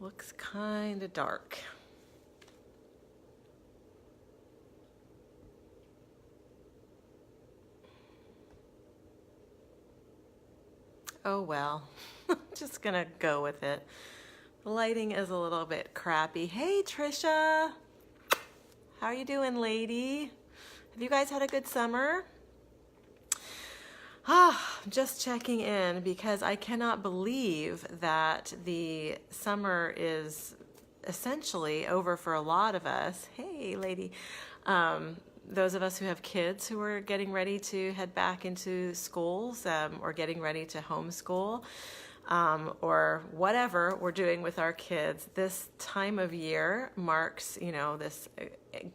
looks kind of dark. Oh well, just gonna go with it. The lighting is a little bit crappy. Hey Trisha, how are you doing, lady? Have you guys had a good summer? Just checking in because I cannot believe that the summer is essentially over for a lot of us. Hey, lady. Those of us who have kids who are getting ready to head back into schools or getting ready to homeschool or whatever we're doing with our kids, this time of year marks, this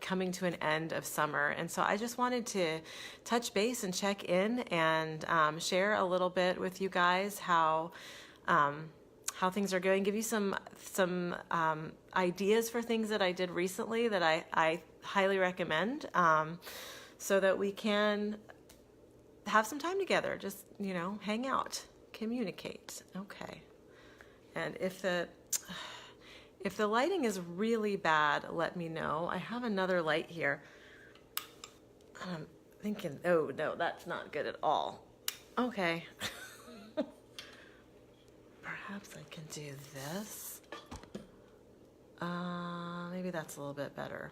coming to an end of summer. And so I just wanted to touch base and check in and share a little bit with you guys how things are going, give you some ideas for things that I did recently that I highly recommend, so that we can have some time together, just, hang out, communicate. Okay. And if the lighting is really bad, let me know. I have another light here. I'm thinking, oh no, that's not good at all. Okay. Perhaps I can do this. Maybe that's a little bit better.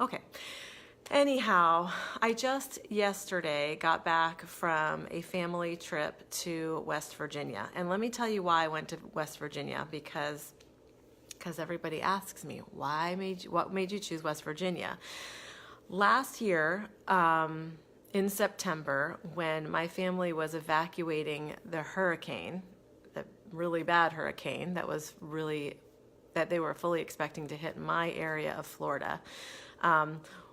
Okay. Anyhow, I just yesterday got back from a family trip to West Virginia. And let me tell you why I went to West Virginia, because everybody asks me, what made you choose West Virginia? Last year, in September, when my family was evacuating the hurricane, the really bad hurricane that they were fully expecting to hit my area of Florida,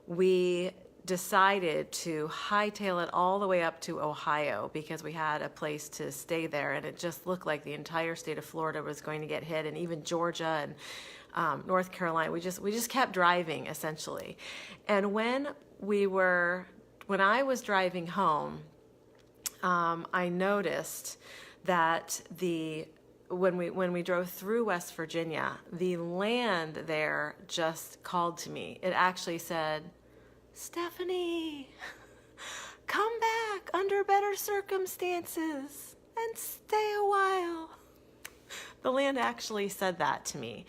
we decided to hightail it all the way up to Ohio because we had a place to stay there, and it just looked like the entire state of Florida was going to get hit, and even Georgia and North Carolina. We just kept driving essentially. And when I was driving home, I noticed that when we drove through West Virginia, the land there just called to me. It actually said, Stephanie, come back under better circumstances and stay a while. The land actually said that to me.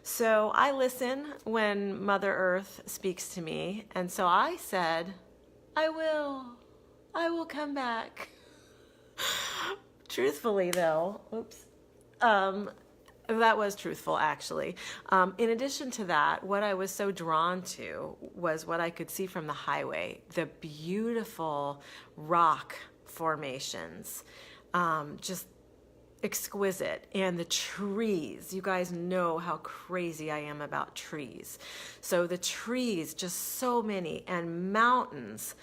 So I listen when Mother Earth speaks to me. And so I said, I will come back. Truthfully though, that was truthful, actually. In addition to that, what I was so drawn to was what I could see from the highway, the beautiful rock formations, just exquisite, and the trees. You guys know how crazy I am about trees. So the trees, just so many, and mountains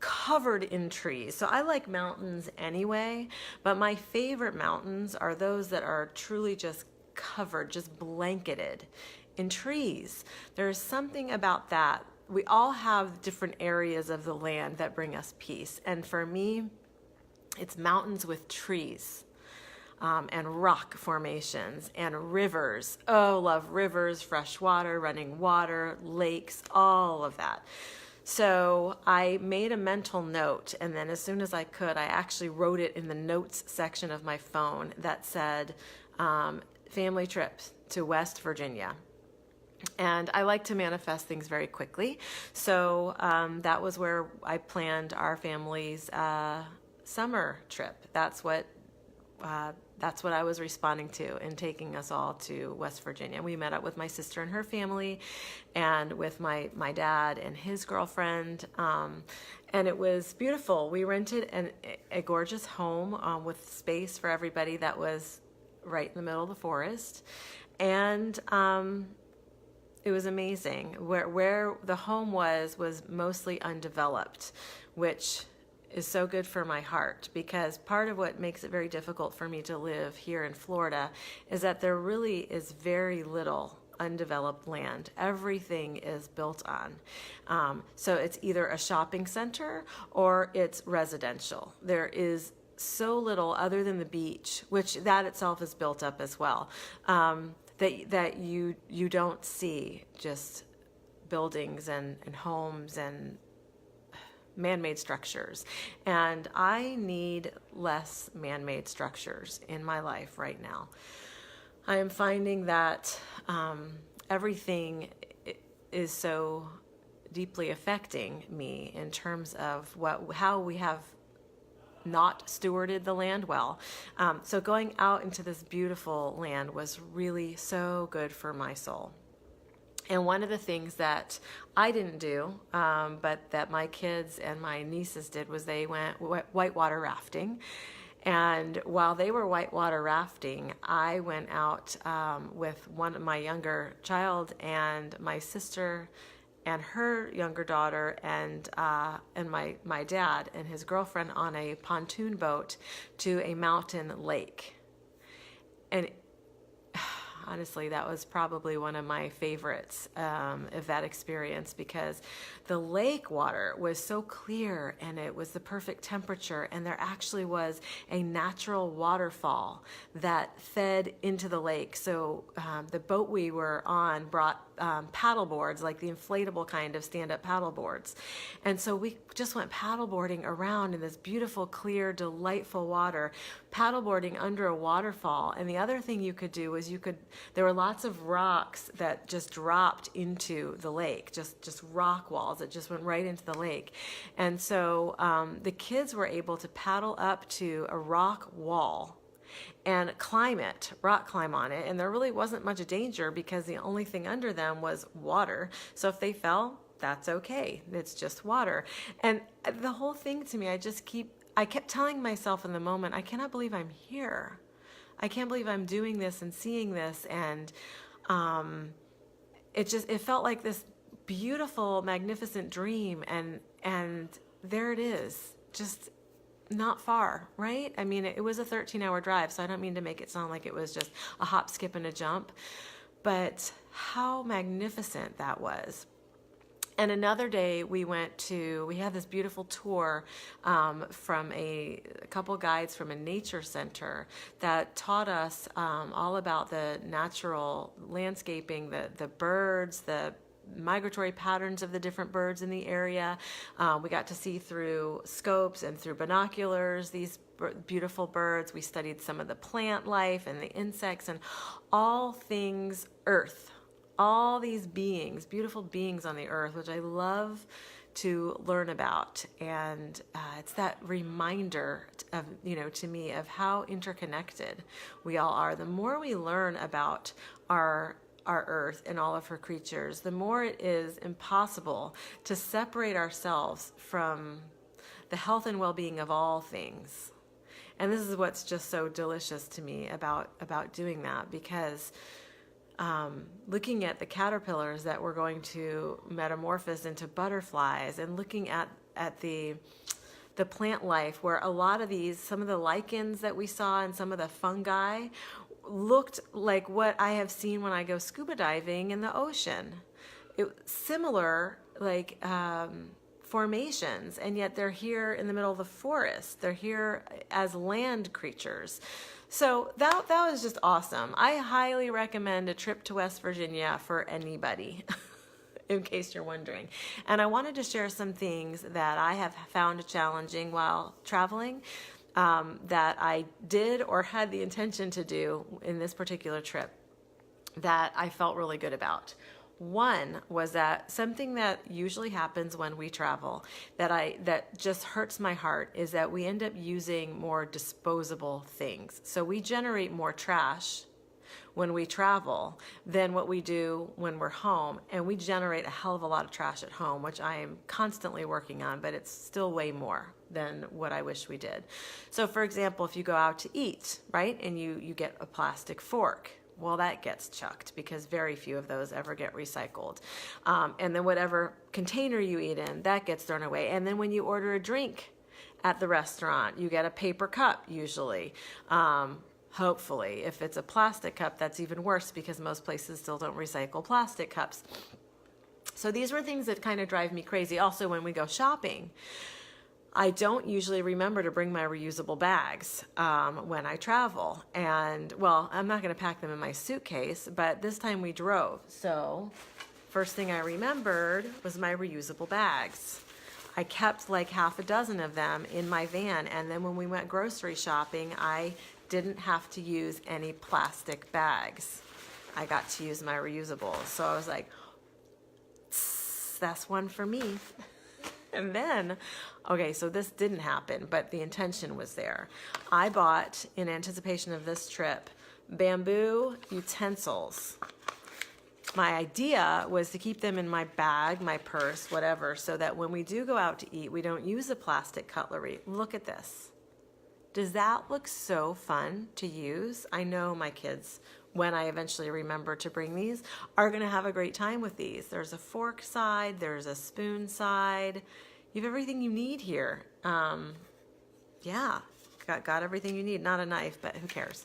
covered in trees. So I like mountains anyway, but my favorite mountains are those that are truly just covered, just blanketed in trees. There's something about that. We all have different areas of the land that bring us peace. And for me, it's mountains with trees, and rock formations and rivers. Oh, love rivers, fresh water, running water, lakes, all of that. So I made a mental note, and then as soon as I could, I actually wrote it in the notes section of my phone that said, family trips to West Virginia. And I like to manifest things very quickly. So that was where I planned our family's summer trip. That's what I was responding to in taking us all to West Virginia. We met up with my sister and her family, and with my dad and his girlfriend, and it was beautiful. We rented a gorgeous home with space for everybody that was right in the middle of the forest, and it was amazing. Where the home was mostly undeveloped, which is so good for my heart, because part of what makes it very difficult for me to live here in Florida is that there really is very little undeveloped land. Everything is built on. So it's either a shopping center or it's residential. There is so little other than the beach, which that itself is built up as well. that you don't see just buildings and homes and man-made structures. And I need less man-made structures in my life right now. I am finding that everything is so deeply affecting me in terms of how we have not stewarded the land well. So going out into this beautiful land was really so good for my soul. And one of the things that I didn't do, but that my kids and my nieces did, was they went whitewater rafting. And while they were whitewater rafting, I went out with my younger child and my sister and her younger daughter and my dad and his girlfriend on a pontoon boat to a mountain lake. And honestly, that was probably one of my favorites of that experience, because the lake water was so clear and it was the perfect temperature, and there actually was a natural waterfall that fed into the lake. So the boat we were on brought paddle boards, like the inflatable kind of stand-up paddle boards. And so we just went paddleboarding around in this beautiful, clear, delightful water, paddleboarding under a waterfall. And the other thing you could do was there were lots of rocks that just dropped into the lake, just rock walls that just went right into the lake. And so the kids were able to paddle up to a rock wall and rock climb on it. And there really wasn't much danger because the only thing under them was water. So if they fell, that's okay. It's just water. And the whole thing to me, I kept telling myself in the moment, I cannot believe I'm here. I can't believe I'm doing this and seeing this. And it felt like this beautiful, magnificent dream. And there it is, just not far, right? I mean, it was a 13-hour drive, so I don't mean to make it sound like it was just a hop, skip, and a jump, but how magnificent that was. And another day we had this beautiful tour from a couple guides from a nature center that taught us all about the natural landscaping, the birds, the migratory patterns of the different birds in the area. We got to see through scopes and through binoculars these beautiful birds. We studied some of the plant life and the insects and all things earth. All these beings, beautiful beings on the earth, which I love to learn about. And it's that reminder of, to me, of how interconnected we all are. The more we learn about our earth and all of her creatures, the more it is impossible to separate ourselves from the health and well-being of all things. And this is what's just so delicious to me about doing that, because looking at the caterpillars that were going to metamorphose into butterflies, and looking at the plant life, where a lot of some of the lichens that we saw and some of the fungi looked like what I have seen when I go scuba diving in the ocean. Similar, formations, and yet they're here in the middle of the forest. They're here as land creatures. So that was just awesome. I highly recommend a trip to West Virginia for anybody, in case you're wondering. And I wanted to share some things that I have found challenging while traveling, that I did or had the intention to do in this particular trip that I felt really good about. One was that something that usually happens when we travel that just hurts my heart is that we end up using more disposable things. So we generate more trash when we travel than what we do when we're home, and we generate a hell of a lot of trash at home, which I am constantly working on, but it's still way more than what I wish we did. So for example, if you go out to eat, right, and you get a plastic fork, well, that gets chucked because very few of those ever get recycled. And then whatever container you eat in, that gets thrown away. And then when you order a drink at the restaurant, you get a paper cup usually. Hopefully, if it's a plastic cup, that's even worse because most places still don't recycle plastic cups. So these were things that kind of drive me crazy. Also, when we go shopping, I don't usually remember to bring my reusable bags when I travel. And well, I'm not going to pack them in my suitcase, but this time we drove. So first thing I remembered was my reusable bags. I kept like half a dozen of them in my van. And then when we went grocery shopping, I didn't have to use any plastic bags. I got to use my reusables. So I was like, that's one for me. And then, okay, so this didn't happen, but the intention was there. I bought, in anticipation of this trip, bamboo utensils. My idea was to keep them in my bag, my purse, whatever, so that when we do go out to eat, we don't use the plastic cutlery. Look at this. Does that look so fun to use? I know my kids, when I eventually remember to bring these, are going to have a great time with these. There's a fork side, there's a spoon side. You have everything you need here. Yeah, got everything you need. Not a knife, but who cares?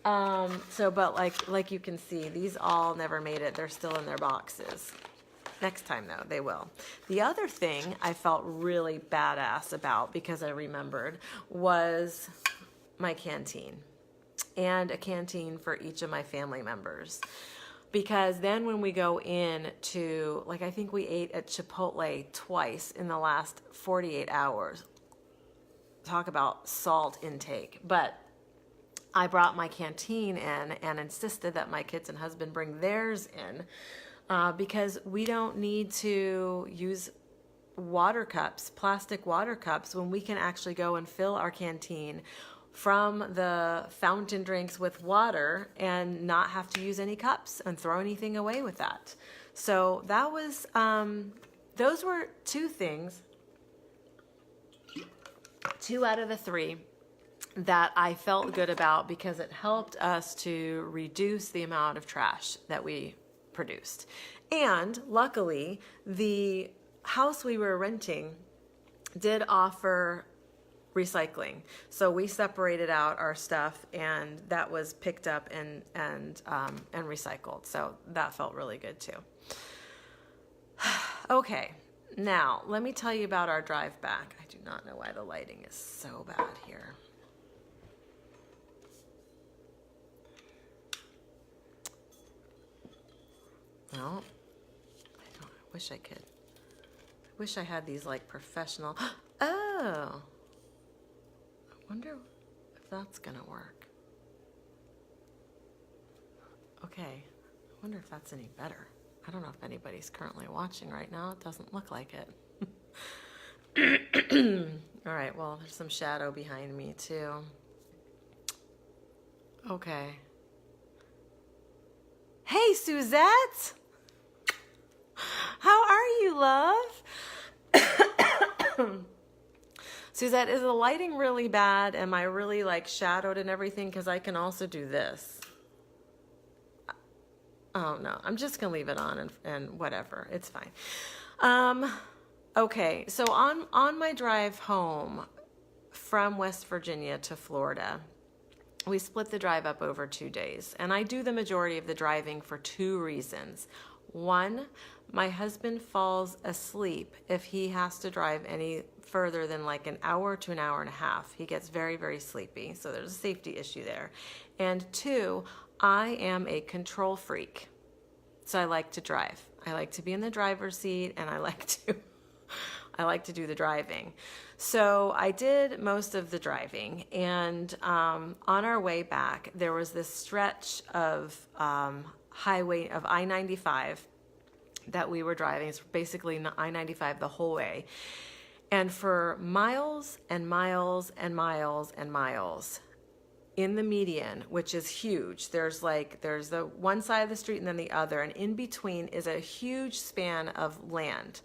But like you can see, these all never made it. They're still in their boxes. Next time, though, they will. The other thing I felt really badass about, because I remembered, was my canteen. And a canteen for each of my family members. Because then when we go in to, like, I think we ate at Chipotle twice in the last 48 hours. Talk about salt intake. But I brought my canteen in and insisted that my kids and husband bring theirs in because we don't need to use water cups, plastic water cups, when we can actually go and fill our canteen from the fountain drinks with water and not have to use any cups and throw anything away with that. So that was, those were two things, 2 out of the 3 that I felt good about because it helped us to reduce the amount of trash that we produced. And luckily, the house we were renting did offer recycling. So we separated out our stuff and that was picked up and recycled. So that felt really good too. Okay, now let me tell you about our drive back. I do not know why the lighting is so bad here. No, I wish I could. I wish I had these like professional. Oh. I wonder if that's gonna work. Okay, I wonder if that's any better. I don't know if anybody's currently watching right now. It doesn't look like it. All right, well, there's some shadow behind me too. Okay. Hey, Suzette! How are you, love? Suzette, is the lighting really bad? Am I really like shadowed and everything? Because I can also do this. Oh no, I'm just gonna leave it on and whatever, it's fine. Okay, so on my drive home from West Virginia to Florida, we split the drive up over 2 days, and I do the majority of the driving for 2 reasons. 1, my husband falls asleep if he has to drive any further than like an hour to an hour and a half. He gets very, very sleepy, so there's a safety issue there. And 2, I am a control freak, so I like to drive. I like to be in the driver's seat, and I like to do the driving. So I did most of the driving, and on our way back, there was this stretch of highway of I-95 that we were driving. It's basically I-95 the whole way. And for miles and miles and miles and miles in the median, which is huge, there's the one side of the street and then the other, and in between is a huge span of land.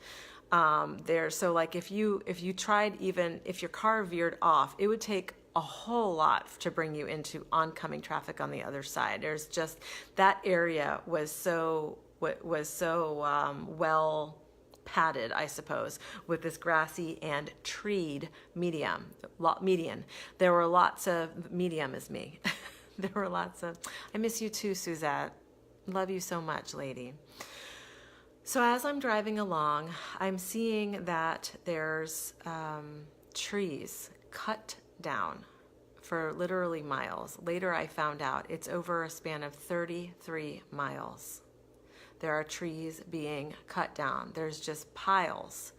So like if you tried, even if your car veered off, it would take a whole lot to bring you into oncoming traffic on the other side. There's just, that area was so well padded, I suppose, with this grassy and treed median. There were lots of, medium is me. There were lots of, I miss you too, Suzette. Love you so much, lady. So as I'm driving along, I'm seeing that there's trees cut down for literally miles. Later I found out it's over a span of 33 miles. There are trees being cut down. There's just piles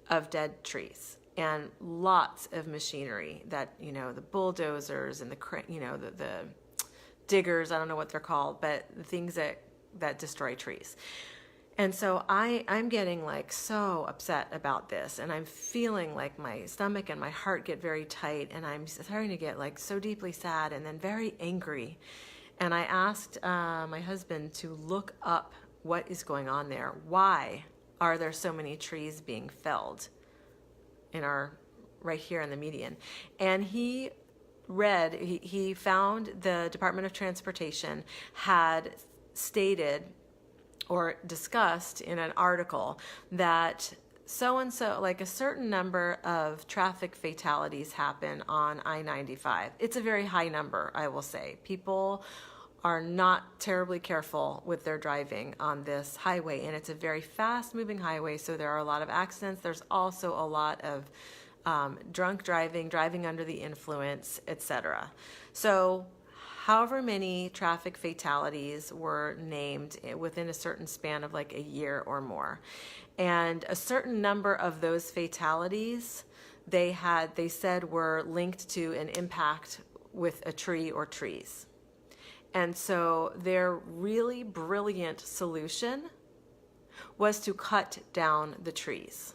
of dead trees and lots of machinery that, the bulldozers and the diggers, I don't know what they're called, but the things that destroy trees. And so I'm getting like so upset about this, and I'm feeling like my stomach and my heart get very tight, and I'm starting to get like so deeply sad and then very angry. And I asked my husband to look up what is going on there. Why are there so many trees being felled right here in the median? And he found the Department of Transportation had stated or discussed in an article that so-and-so, like a certain number of traffic fatalities happen on I-95. It's a very high number, I will say. People are not terribly careful with their driving on this highway, and it's a very fast-moving highway, so there are a lot of accidents. There's also a lot of drunk driving under the influence, etc. So however many traffic fatalities were named within a certain span of like a year or more. And a certain number of those fatalities they said were linked to an impact with a tree or trees. And so their really brilliant solution was to cut down the trees.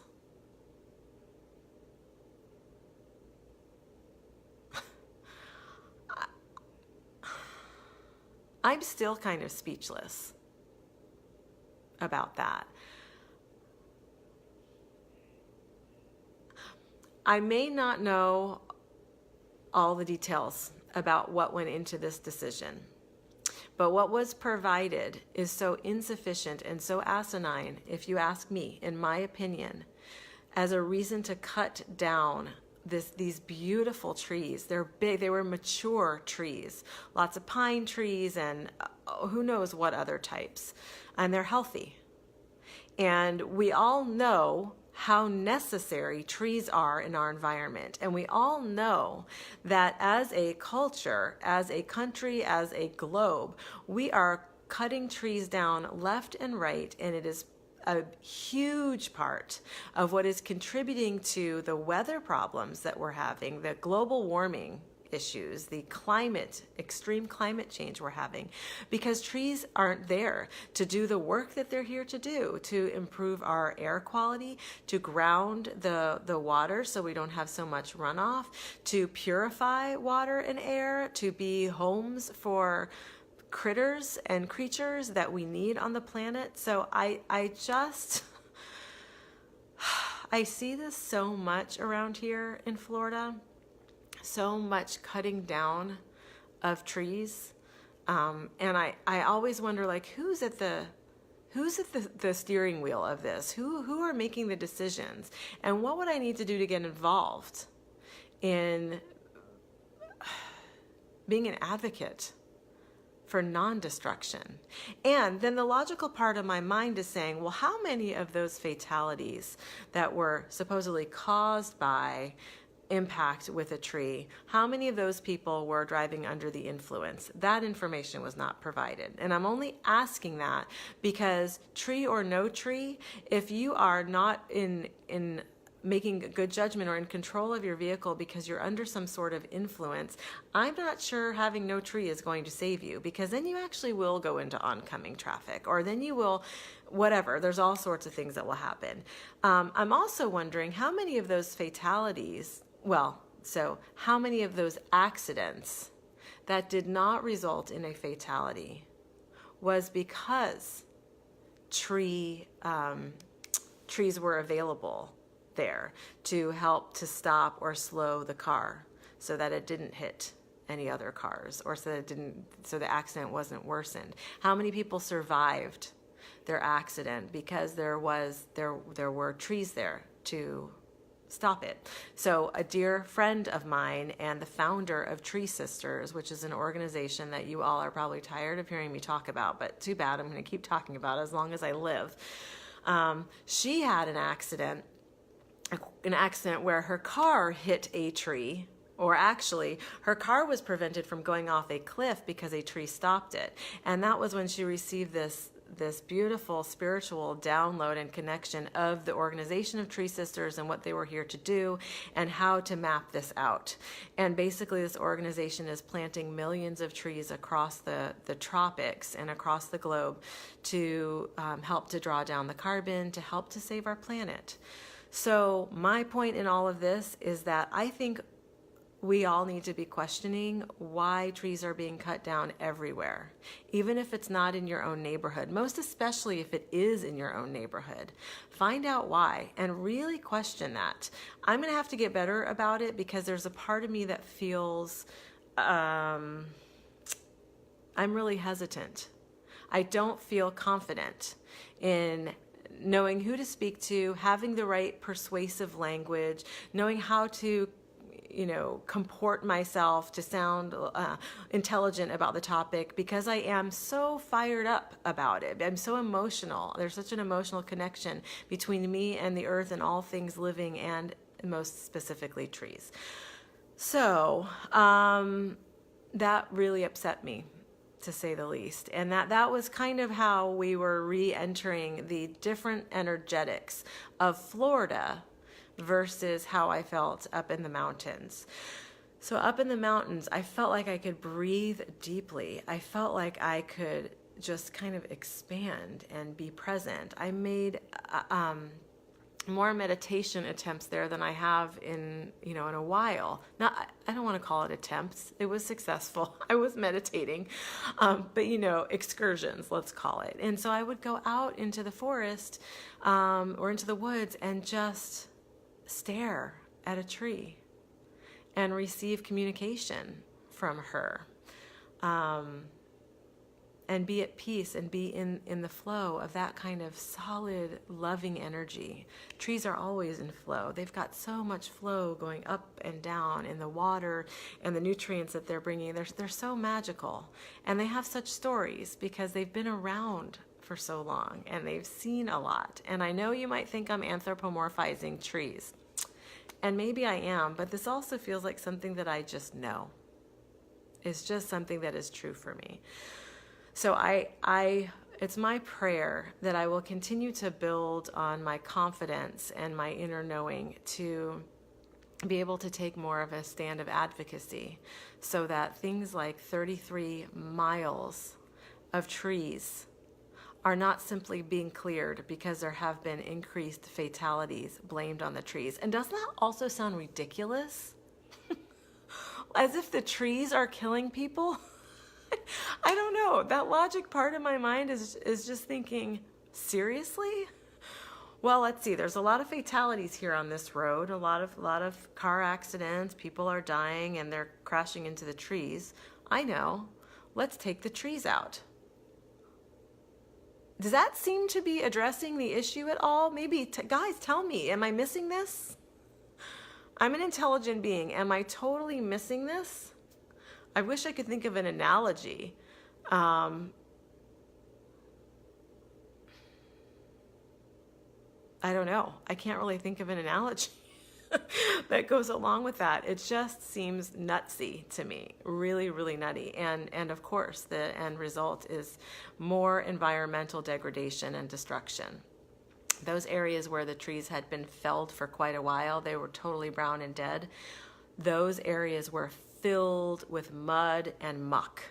I'm still kind of speechless about that. I may not know all the details about what went into this decision, but what was provided is so insufficient and so asinine, if you ask me, in my opinion, as a reason to cut down these beautiful trees. They're big, they were mature trees, lots of pine trees and who knows what other types, and they're healthy. And we all know how necessary trees are in our environment. And we all know that as a culture, as a country, as a globe, we are cutting trees down left and right, and it is a huge part of what is contributing to the weather problems that we're having, the global warming issues, the extreme climate change we're having, because trees aren't there to do the work that they're here to do, to improve our air quality, to ground the water so we don't have so much runoff, to purify water and air, to be homes for critters and creatures that we need on the planet. So I see this so much around here in Florida, so much cutting down of trees. And I always wonder, like, who's at the steering wheel of this? Who are making the decisions? And what would I need to do to get involved in being an advocate for non-destruction? And then the logical part of my mind is saying, well, how many of those fatalities that were supposedly caused by impact with a tree, how many of those people were driving under the influence? That information was not provided. And I'm only asking that because tree or no tree, if you are not in making a good judgment or in control of your vehicle because you're under some sort of influence, I'm not sure having no tree is going to save you, because then you actually will go into oncoming traffic, or then you will, whatever, there's all sorts of things that will happen. I'm also wondering how many of those fatalities, how many of those accidents that did not result in a fatality was because trees were available there to help to stop or slow the car so that it didn't hit any other cars, or so the accident wasn't worsened. How many people survived their accident because there were trees there to stop it? So a dear friend of mine and the founder of Tree Sisters, which is an organization that you all are probably tired of hearing me talk about, but too bad, I'm going to keep talking about it as long as I live. She had an accident an accident where her car hit a tree, or actually her car was prevented from going off a cliff because a tree stopped it. And that was when she received this beautiful spiritual download and connection of the organization of Tree Sisters and what they were here to do and how to map this out. And basically this organization is planting millions of trees across the tropics and across the globe to help to draw down the carbon, to help to save our planet. So my point in all of this is that I think we all need to be questioning why trees are being cut down everywhere, even if it's not in your own neighborhood, most especially if it is in your own neighborhood. Find out why and really question that. I'm going to have to get better about it because there's a part of me that feels I'm really hesitant. I don't feel confident in knowing who to speak to, having the right persuasive language, knowing how to comport myself to sound intelligent about the topic, because I am so fired up about it. I'm so emotional. There's such an emotional connection between me and the earth and all things living, and most specifically trees. So that really upset me, to say the least. And that was kind of how we were re-entering the different energetics of Florida versus how I felt up in the mountains. So up in the mountains, I felt like I could breathe deeply. I felt like I could just kind of expand and be present. I made more meditation attempts there than I have in a while. Now, I don't want to call it attempts. It was successful. I was meditating, but excursions, let's call it. And so I would go out into the forest or into the woods and just stare at a tree and receive communication from her, and be at peace and be in the flow of that kind of solid, loving energy. Trees are always in flow. They've got so much flow going up and down in the water and the nutrients that they're bringing. They're so magical, and they have such stories because they've been around for so long and they've seen a lot. And I know you might think I'm anthropomorphizing trees, and maybe I am, but this also feels like something that I just know. It's just something that is true for me. So it's my prayer that I will continue to build on my confidence and my inner knowing to be able to take more of a stand of advocacy, so that things like 33 miles of trees are not simply being cleared because there have been increased fatalities blamed on the trees. And doesn't that also sound ridiculous? As if the trees are killing people? I don't know. That logic part of my mind is just thinking, seriously? Well, let's see. There's a lot of fatalities here on this road. A lot of car accidents. People are dying and they're crashing into the trees. I know. Let's take the trees out. Does that seem to be addressing the issue at all? Maybe, guys, tell me, am I missing this? I'm an intelligent being. Am I totally missing this? I wish I could think of an analogy. I don't know. I can't really think of an analogy that goes along with that. It just seems nutsy to me, really, really nutty. And of course, the end result is more environmental degradation and destruction. Those areas where the trees had been felled for quite a while, they were totally brown and dead. Those areas were filled with mud and muck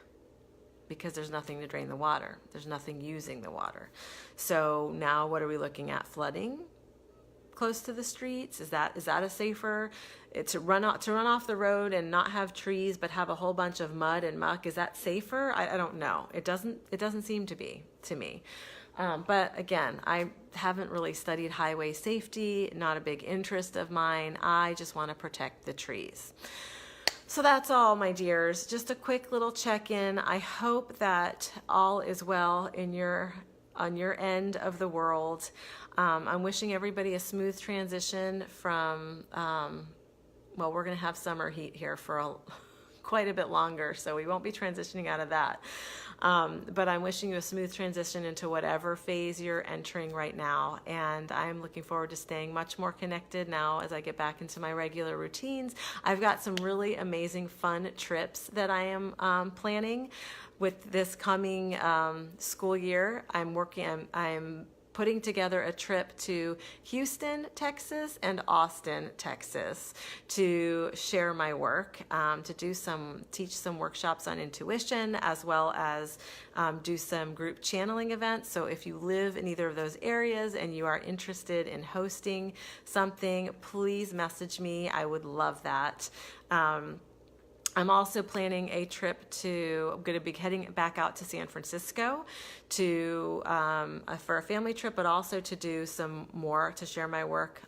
because there's nothing to drain the water. There's nothing using the water. So now what are we looking at? Flooding close to the streets? Is that a safer to run off the road and not have trees but have a whole bunch of mud and muck? Is that safer? I don't know. It doesn't seem to be to me. But again, I haven't really studied highway safety, not a big interest of mine. I just want to protect the trees. So that's all, my dears. Just a quick little check-in. I hope that all is well on your end of the world. I'm wishing everybody a smooth transition from, we're going to have summer heat here for quite a bit longer, so we won't be transitioning out of that. But I'm wishing you a smooth transition into whatever phase you're entering right now. And I'm looking forward to staying much more connected now as I get back into my regular routines. I've got some really amazing fun trips that I am planning with this coming school year. I'm putting together a trip to Houston, Texas, and Austin, Texas, to share my work, to teach some workshops on intuition, as well as do some group channeling events. So if you live in either of those areas and you are interested in hosting something, please message me. I would love that. I'm also planning a trip I'm going to be heading back out to San Francisco for a family trip, but also to do some more, to share my work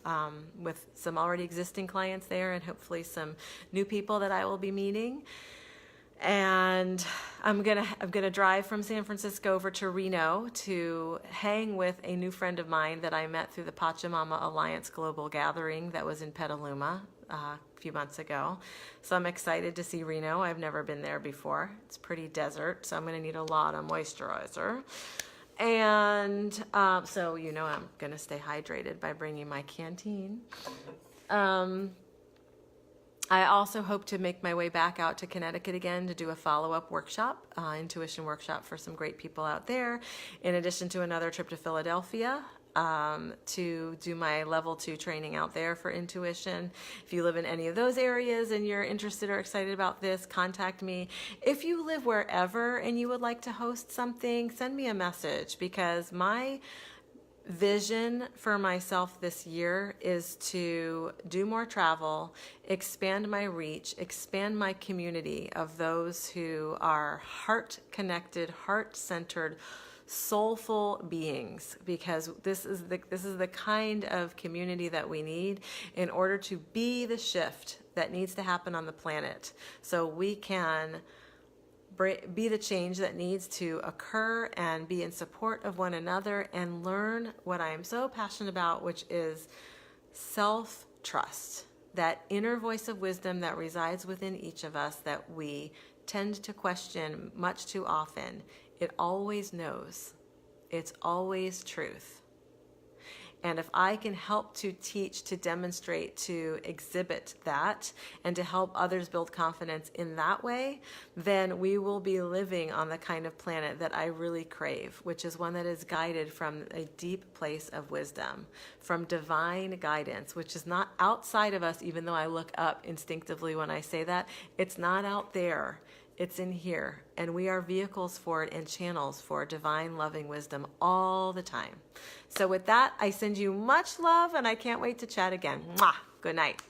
with some already existing clients there and hopefully some new people that I will be meeting. And I'm gonna drive from San Francisco over to Reno to hang with a new friend of mine that I met through the Pachamama Alliance Global Gathering that was in Petaluma a few months ago. So I'm excited to see Reno. I've never been there before. It's pretty desert, so I'm gonna need a lot of moisturizer. And so I'm gonna stay hydrated by bringing my canteen. I also hope to make my way back out to Connecticut again to do a follow-up workshop, intuition workshop for some great people out there, in addition to another trip to Philadelphia to do my level 2 training out there for intuition. If you live in any of those areas and you're interested or excited about this, contact me. If you live wherever and you would like to host something, send me a message, because my vision for myself this year is to do more travel, expand my reach, expand my community of those who are heart-connected, heart-centered, soulful beings, because this is the kind of community that we need in order to be the shift that needs to happen on the planet, so we can be the change that needs to occur and be in support of one another and learn what I am so passionate about, which is self-trust, that inner voice of wisdom that resides within each of us that we tend to question much too often. It always knows. It's always truth. And if I can help to teach, to demonstrate, to exhibit that, and to help others build confidence in that way, then we will be living on the kind of planet that I really crave, which is one that is guided from a deep place of wisdom, from divine guidance, which is not outside of us, even though I look up instinctively when I say that. It's not out there. It's in here, and we are vehicles for it and channels for divine loving wisdom all the time. So with that, I send you much love, and I can't wait to chat again. Mwah! Good night.